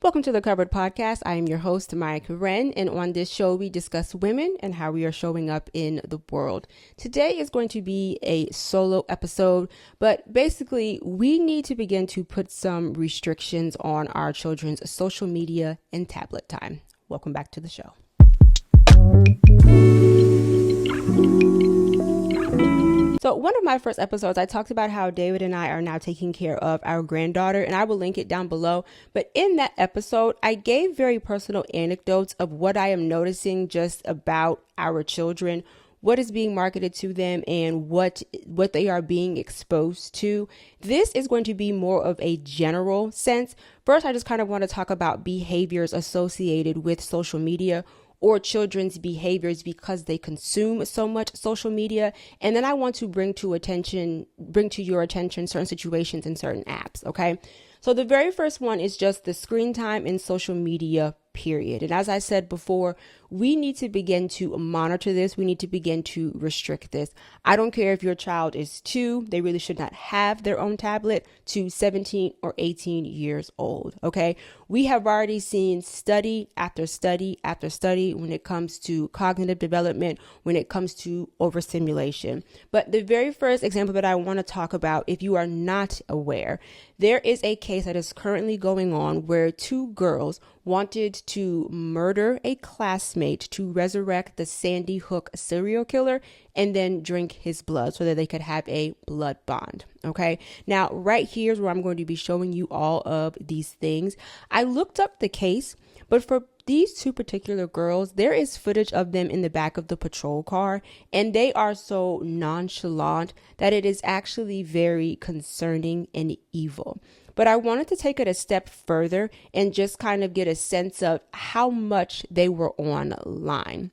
Welcome to the Covered Podcast. I am your host, Maya Karen, and on this show, we discuss women and how we are showing up in the world. Today is going to be a solo episode, but basically, we need to begin to put some restrictions on our children's social media and tablet time. Welcome back to the show. So one of my first episodes, I talked about how David and I are now taking care of our granddaughter, and I will link it down below. But in that episode, I gave very personal anecdotes of what I am noticing just about our children, what is being marketed to them, and what they are being exposed to. This is going to be more of a general sense. First, I just kind of want to talk about behaviors associated with social media, or children's behaviors because they consume so much social media. And then I want to bring to your attention certain situations and certain apps. Okay. So the very first one is just the screen time in social media, period. And as I said before, we need to begin to monitor this. We need to begin to restrict this. I don't care if your child is 2, they really should not have their own tablet, to 17 or 18 years old. Okay. We have already seen study after study after study when it comes to cognitive development, when it comes to overstimulation. But the very first example that I want to talk about, if you are not aware, there is a case that is currently going on where 2 girls wanted to murder a classmate to resurrect the Sandy Hook serial killer and then drink his blood so that they could have a blood bond. Okay. Now, right here is where I'm going to be showing you all of these things. I looked up the case, but for these 2 particular girls, there is footage of them in the back of the patrol car, and they are so nonchalant that it is actually very concerning and evil. But I wanted to take it a step further and just kind of get a sense of how much they were online.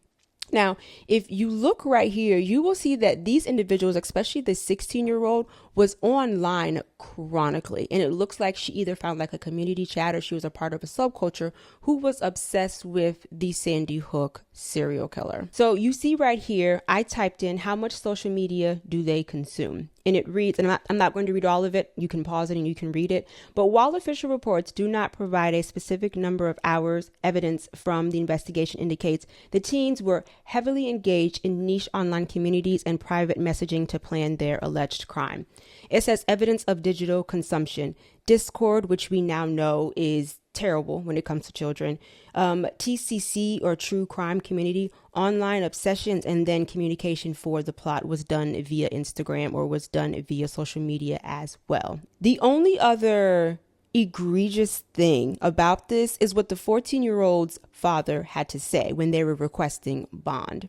Now, if you look right here, you will see that these individuals, especially the 16-year-old, was online chronically. And it looks like she either found like a community chat or she was a part of a subculture who was obsessed with the Sandy Hook serial killer. So you see right here, I typed in how much social media do they consume? And it reads, and I'm not going to read all of it. You can pause it and you can read it. But while official reports do not provide a specific number of hours, evidence from the investigation indicates the teens were heavily engaged in niche online communities and private messaging to plan their alleged crime. It says evidence of digital consumption, Discord, which we now know is terrible when it comes to children, TCC or true crime community, online obsessions, and then communication for the plot was done via Instagram or was done via social media as well. The only other egregious thing about this is what the 14-year-old's father had to say when they were requesting bond.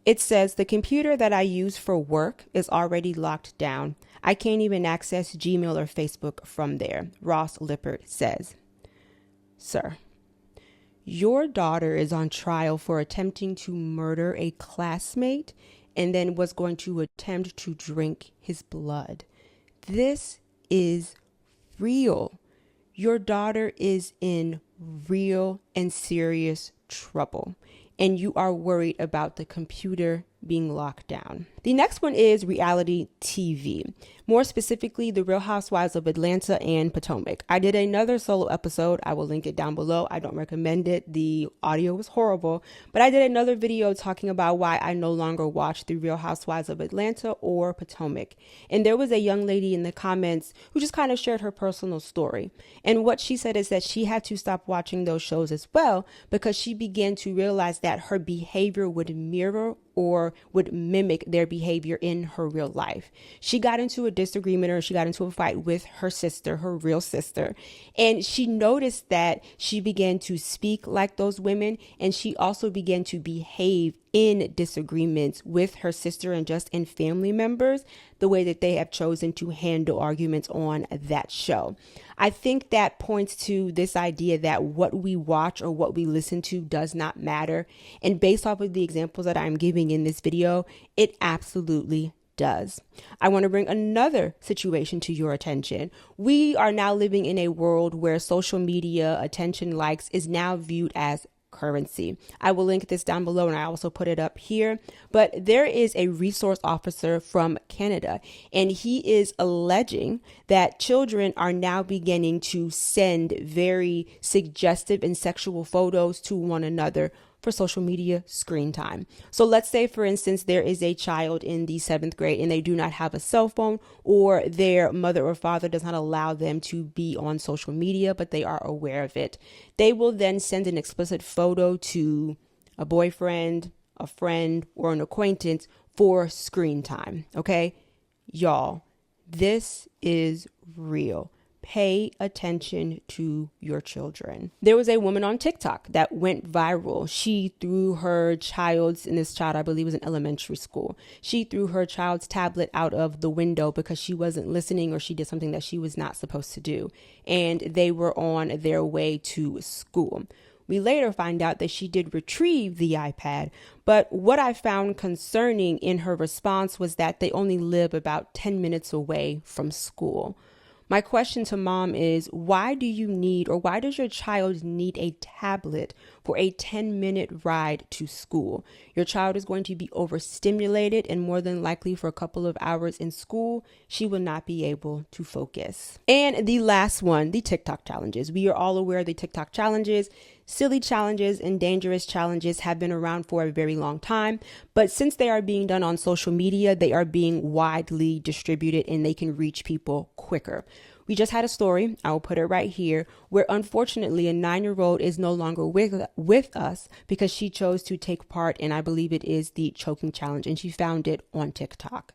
It says, the computer that I use for work is already locked down. I can't even access Gmail or Facebook from there, Ross Lippert says. Sir, your daughter is on trial for attempting to murder a classmate and then was going to attempt to drink his blood. This is real. Your daughter is in real and serious trouble, and you are worried about the computer being locked down. The next one is reality TV. More specifically, The Real Housewives of Atlanta and Potomac. I did another solo episode. I will link it down below. I don't recommend it. The audio was horrible, but I did another video talking about why I no longer watch The Real Housewives of Atlanta or Potomac. And there was a young lady in the comments who just kind of shared her personal story. And what she said is that she had to stop watching those shows as well because she began to realize that her behavior would mirror or would mimic their behavior in her real life. She got into a disagreement or she got into a fight with her sister, her real sister. And she noticed that she began to speak like those women. And she also began to behave in disagreements with her sister and just in family members, the way that they have chosen to handle arguments on that show. I think that points to this idea that what we watch or what we listen to does not matter. And based off of the examples that I'm giving in this video, it absolutely does. I want to bring another situation to your attention. We are now living in a world where social media attention likes is now viewed as currency. I will link this down below, and I also put it up here. But there is a resource officer from Canada, and he is alleging that children are now beginning to send very suggestive and sexual photos to one another for social media screen time. So let's say, for instance, there is a child in the 7th grade and they do not have a cell phone, or their mother or father does not allow them to be on social media, but they are aware of it. They will then send an explicit photo to a boyfriend, a friend, or an acquaintance for screen time. Okay, y'all, this is real. Pay attention to your children. There was a woman on TikTok that went viral. She threw her child's, and this child I believe was in elementary school, she threw her child's tablet out of the window because she wasn't listening, or she did something that she was not supposed to do. And they were on their way to school. We later find out that she did retrieve the iPad, but what I found concerning in her response was that they only live about 10 minutes away from school. My question to mom is, why do you need, or why does your child need a tablet for a 10-minute ride to school? Your child is going to be overstimulated, and more than likely for a couple of hours in school, she will not be able to focus. And the last one, the TikTok challenges. We are all aware of the TikTok challenges. Silly challenges and dangerous challenges have been around for a very long time, but since they are being done on social media, they are being widely distributed and they can reach people quicker. We just had a story, I will put it right here, where unfortunately a 9-year-old is no longer with us because she chose to take part in, I believe it is the choking challenge, and she found it on TikTok.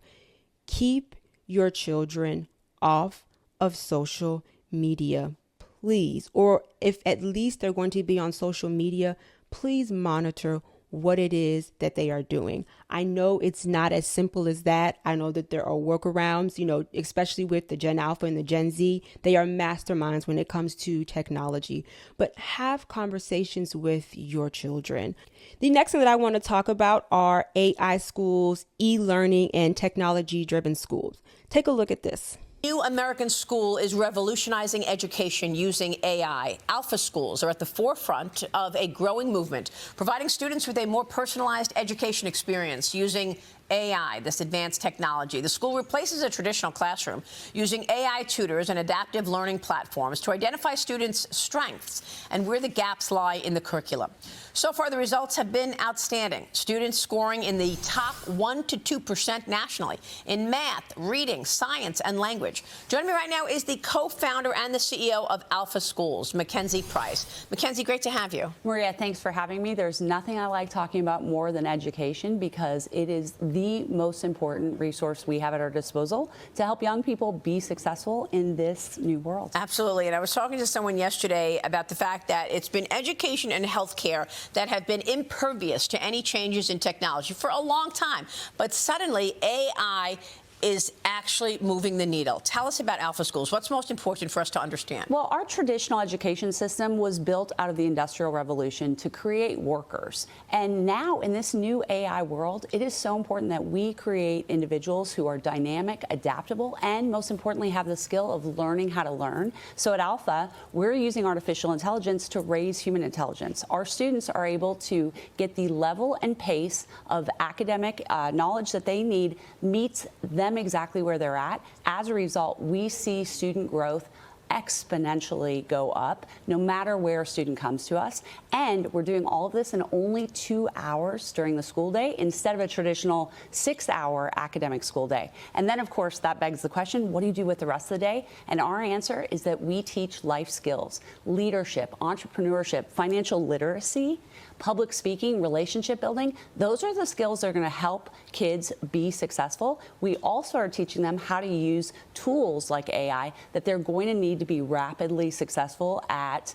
Keep your children off of social media, please. Or if at least they're going to be on social media, please monitor what it is that they are doing. I know it's not as simple as that. I know that there are workarounds, especially with the Gen Alpha and the Gen Z. They are masterminds when it comes to technology, but have conversations with your children. The next thing that I want to talk about are AI schools, e-learning, and technology-driven schools. Take a look at this. New American school is revolutionizing education using AI. Alpha schools are at the forefront of a growing movement, providing students with a more personalized education experience using AI, this advanced technology. The school replaces a traditional classroom using AI tutors and adaptive learning platforms to identify students' strengths and where the gaps lie in the curriculum. So far, the results have been outstanding. Students scoring in the top 1% to 2% nationally in math, reading, science, and language. Joining me right now is the co-founder and the CEO of Alpha Schools, Mackenzie Price. Mackenzie, great to have you. Maria, thanks for having me. There's nothing I like talking about more than education, because it is the most important resource we have at our disposal to help young people be successful in this new world. Absolutely. And I was talking to someone yesterday about the fact that it's been education and healthcare that have been impervious to any changes in technology for a long time. But suddenly AI is actually moving the needle. Tell us about Alpha Schools. What's most important for us to understand? Well, our traditional education system was built out of the Industrial Revolution to create workers. And now in this new AI world, it is so important that we create individuals who are dynamic, adaptable, and most importantly, have the skill of learning how to learn. So at Alpha, we're using artificial intelligence to raise human intelligence. Our students are able to get the level and pace of academic knowledge that they need meets them exactly where they're at. As a result, we see student growth exponentially go up no matter where a student comes to us. And we're doing all of this in only 2 hours during the school day instead of a traditional 6-hour academic school day. And then, of course, that begs the question, what do you do with the rest of the day? And our answer is that we teach life skills, leadership, entrepreneurship, financial literacy, public speaking, relationship building. Those are the skills that are going to help kids be successful. We also are teaching them how to use tools like AI that they're going to need to be rapidly successful at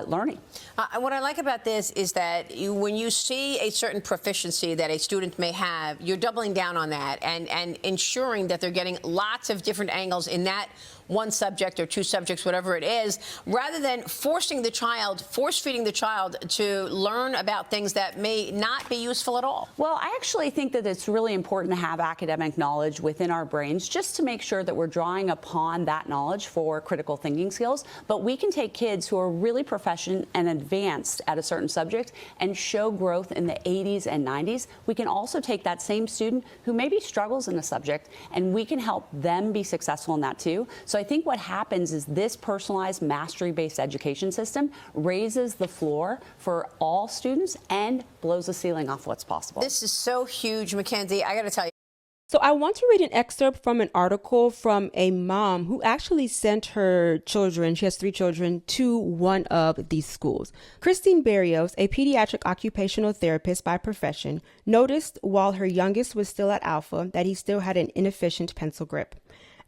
learning. What I like about this is that when you see a certain proficiency that a student may have, you're doubling down on that and ensuring that they're getting lots of different angles in that one subject or two subjects, whatever it is, rather than force feeding the child to learn about things that may not be useful at all? Well, I actually think that it's really important to have academic knowledge within our brains just to make sure that we're drawing upon that knowledge for critical thinking skills. But we can take kids who are really proficient and advanced at a certain subject and show growth in the 80s and 90s. We can also take that same student who maybe struggles in a subject, and we can help them be successful in that too. So I think what happens is this personalized mastery-based education system raises the floor for all students and blows the ceiling off what's possible. This is so huge, Mackenzie. I got to tell you. So I want to read an excerpt from an article from a mom who actually sent her children, she has 3 children, to one of these schools. Christine Berrios, a pediatric occupational therapist by profession, noticed while her youngest was still at Alpha that he still had an inefficient pencil grip.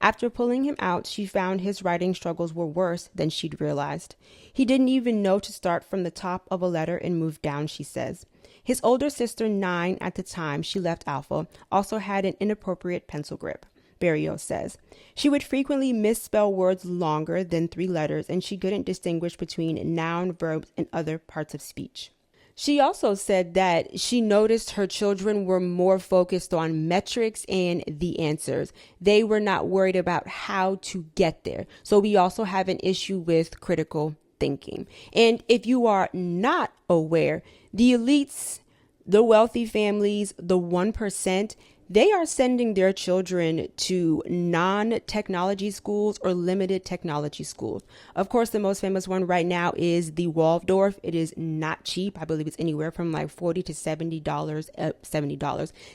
After pulling him out, she found his writing struggles were worse than she'd realized. He didn't even know to start from the top of a letter and move down, she says. His older sister, 9 at the time she left Alpha, also had an inappropriate pencil grip, Berrios says. She would frequently misspell words longer than 3 letters, and she couldn't distinguish between noun, verbs, and other parts of speech. She also said that she noticed her children were more focused on metrics and the answers. They were not worried about how to get there. So we also have an issue with critical thinking. And if you are not aware, the elites, the wealthy families, the 1%, they are sending their children to non-technology schools or limited technology schools. Of course, the most famous one right now is the Waldorf. It is not cheap. I believe it's anywhere from like $40,000 to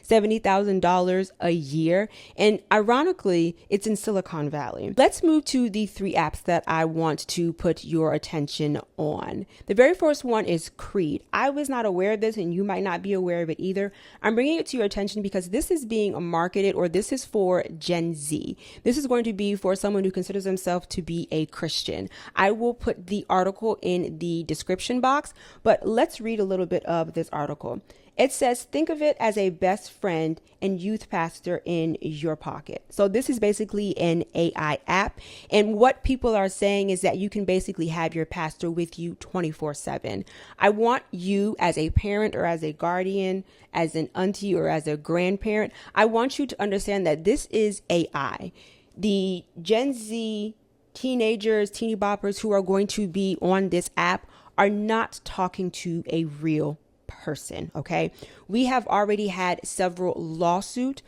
$70,000 a year. And ironically, it's in Silicon Valley. Let's move to the 3 apps that I want to put your attention on. The very first one is Creed. I was not aware of this, and you might not be aware of it either. I'm bringing it to your attention because this is being marketed, or this is for Gen Z. This is going to be for someone who considers himself to be a Christian. I will put the article in the description box, but let's read a little bit of this article. It says, think of it as a best friend and youth pastor in your pocket. So this is basically an AI app. And what people are saying is that you can basically have your pastor with you 24/7. I want you as a parent or as a guardian, as an auntie or as a grandparent, I want you to understand that this is AI. The Gen Z teenagers, teeny boppers who are going to be on this app are not talking to a real person. Okay. We have already had several lawsuits.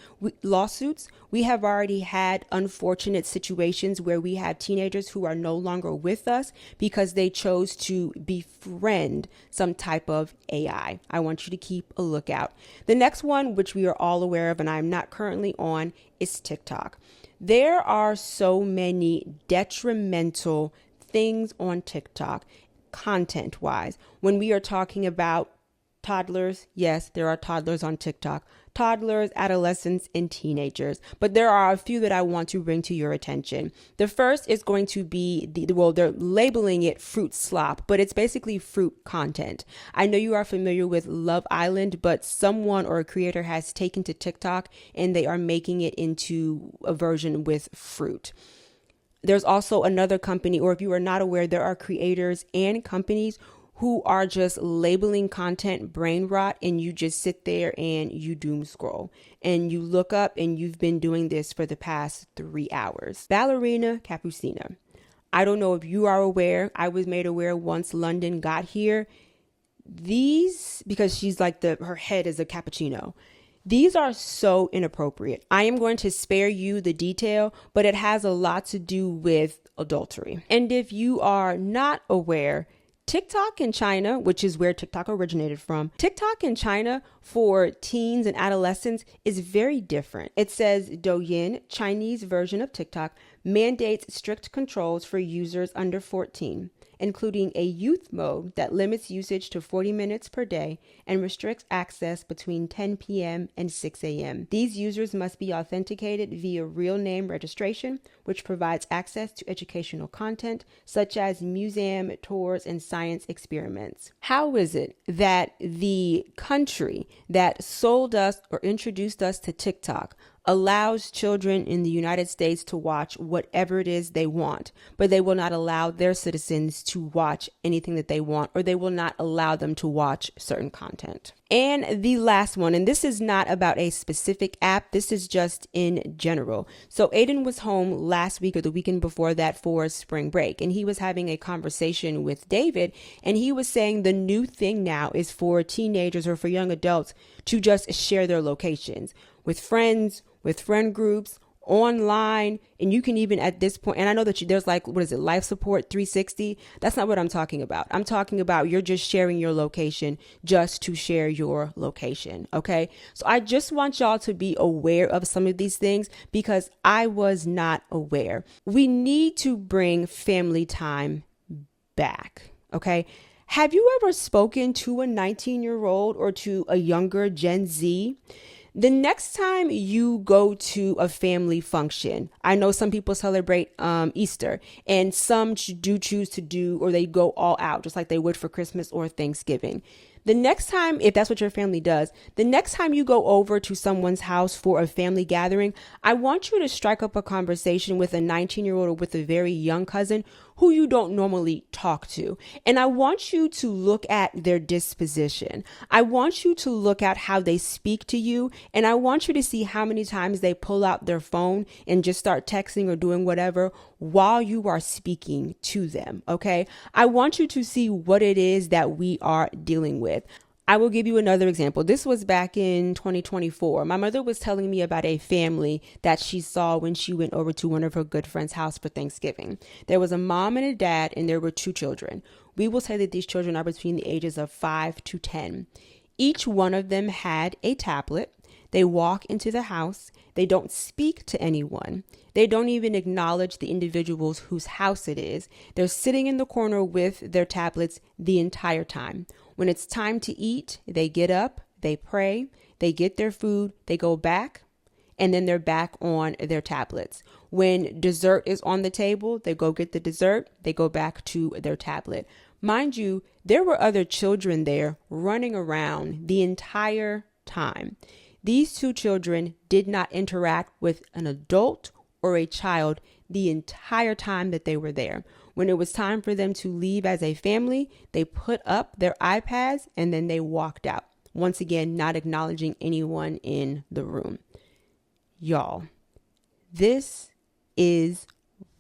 We have already had unfortunate situations where we have teenagers who are no longer with us because they chose to befriend some type of AI. I want you to keep a lookout. The next one, which we are all aware of and I'm not currently on, is TikTok. There are so many detrimental things on TikTok, content-wise. When we are talking about toddlers, yes, there are toddlers on TikTok. Toddlers, adolescents, and teenagers. But there are a few that I want to bring to your attention. The first is going to be they're labeling it fruit slop, but it's basically fruit content. I know you are familiar with Love Island, but someone or a creator has taken to TikTok and they are making it into a version with fruit. There's also another company, or if you are not aware, there are creators and companies who are just labeling content brain rot, and you just sit there and you doom scroll and you look up, and you've been doing this for the past 3 hours. Ballerina Capucina. I don't know if you are aware. I was made aware once London got here. Because she's like her head is a cappuccino. These are so inappropriate. I am going to spare you the detail, but it has a lot to do with adultery. And if you are not aware, TikTok in China, which is where TikTok originated from, TikTok in China for teens and adolescents is very different. It says Douyin, Chinese version of TikTok, mandates strict controls for users under 14, including a youth mode that limits usage to 40 minutes per day and restricts access between 10 p.m. and 6 a.m. These users must be authenticated via real name registration, which provides access to educational content such as museum tours and science experiments. How is it that the country that sold us or introduced us to TikTok allows children in the United States to watch whatever it is they want, but they will not allow their citizens to watch anything that they want, or they will not allow them to watch certain content. And the last one, and this is not about a specific app, this is just in general. So Aiden was home last week or the weekend before that for spring break, and he was having a conversation with David, and he was saying the new thing now is for teenagers or for young adults to just share their locations with friends, with friend groups, online, and you can even at this point, and I know that there's like, what is it, life support 360? That's not what I'm talking about. I'm talking about you're just sharing your location just to share your location, okay? So I just want y'all to be aware of some of these things because I was not aware. We need to bring family time back, okay? Have you ever spoken to a 19-year-old or to a younger Gen Z? The next time you go to a family function, I know some people celebrate Easter, and some do choose to do, or they go all out, just like they would for Christmas or Thanksgiving. The next time, if that's what your family does, the next time you go over to someone's house for a family gathering, I want you to strike up a conversation with a 19-year-old or with a very young cousin who you don't normally talk to. And I want you to look at their disposition. I want you to look at how they speak to you. And I want you to see how many times they pull out their phone and just start texting or doing whatever while you are speaking to them. Okay. I want you to see what it is that we are dealing with. I will give you another example. This was back in 2024. My mother was telling me about a family that she saw when she went over to one of her good friend's house for Thanksgiving. There was a mom and a dad, and there were 2 children. We will say that these children are between the ages of 5 to 10. Each one of them had a tablet. They walk into the house. They don't speak to anyone. They don't even acknowledge the individuals whose house it is. They're sitting in the corner with their tablets the entire time. When it's time to eat, they get up, they pray, they get their food, they go back, and then they're back on their tablets. When dessert is on the table, they go get the dessert, they go back to their tablet. Mind you, there were other children there running around the entire time. These 2 children did not interact with an adult or a child the entire time that they were there. When it was time for them to leave as a family, they put up their iPads and then they walked out. Once again, not acknowledging anyone in the room. Y'all, this is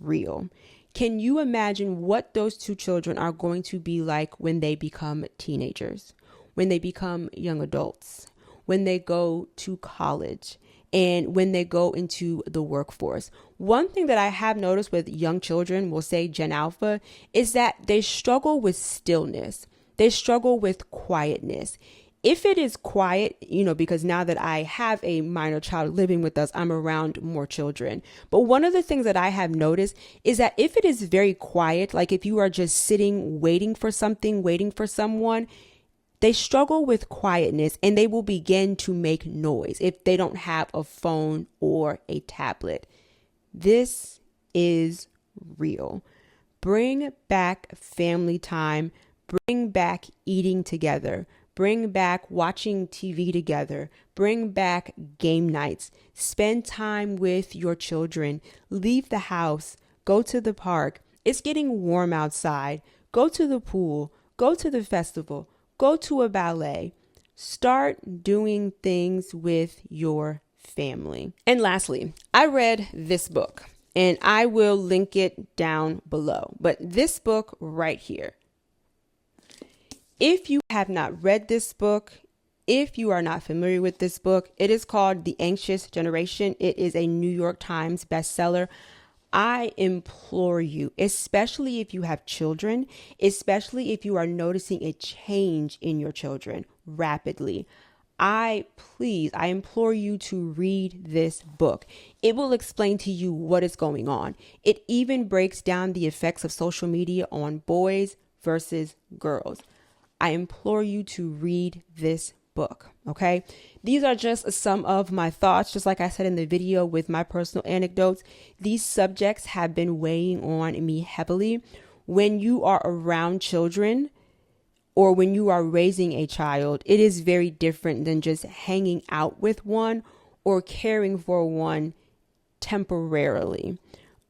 real. Can you imagine what those 2 children are going to be like when they become teenagers, when they become young adults, when they go to college, and when they go into the workforce? One thing that I have noticed with young children, we'll say Gen Alpha, is that they struggle with stillness. They struggle with quietness. If it is quiet, because now that I have a minor child living with us, I'm around more children. But one of the things that I have noticed is that if it is very quiet, like if you are just sitting, waiting for something, waiting for someone, they struggle with quietness and they will begin to make noise if they don't have a phone or a tablet. This is real. Bring back family time. Bring back eating together. Bring back watching TV together. Bring back game nights. Spend time with your children. Leave the house. Go to the park. It's getting warm outside. Go to the pool. Go to the festival. Go to a ballet. Start doing things with your family. And lastly, I read this book, and I will link it down below. But this book right here, if you have not read this book, if you are not familiar with this book, it is called The Anxious Generation. It is a New York Times bestseller. I implore you, especially if you have children, especially if you are noticing a change in your children rapidly, I implore you to read this book. It will explain to you what is going on. It even breaks down the effects of social media on boys versus girls. I implore you to read this book. Okay. These are just some of my thoughts. Just like I said in the video with my personal anecdotes, these subjects have been weighing on me heavily. When you are around children or when you are raising a child, it is very different than just hanging out with one or caring for one temporarily.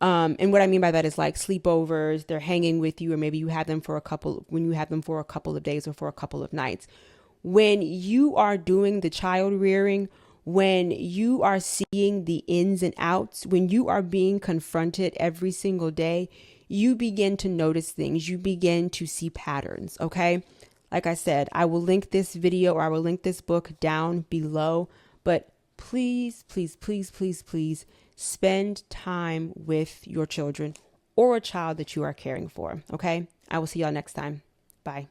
And what I mean by that is like sleepovers, they're hanging with you, or maybe you have them for a couple of days or for a couple of nights. When you are doing the child rearing, when you are seeing the ins and outs, when you are being confronted every single day, you begin to notice things. You begin to see patterns. Okay. Like I said, I will link this video or I will link this book down below, but please, please, please, please, please spend time with your children or a child that you are caring for. Okay. I will see y'all next time. Bye.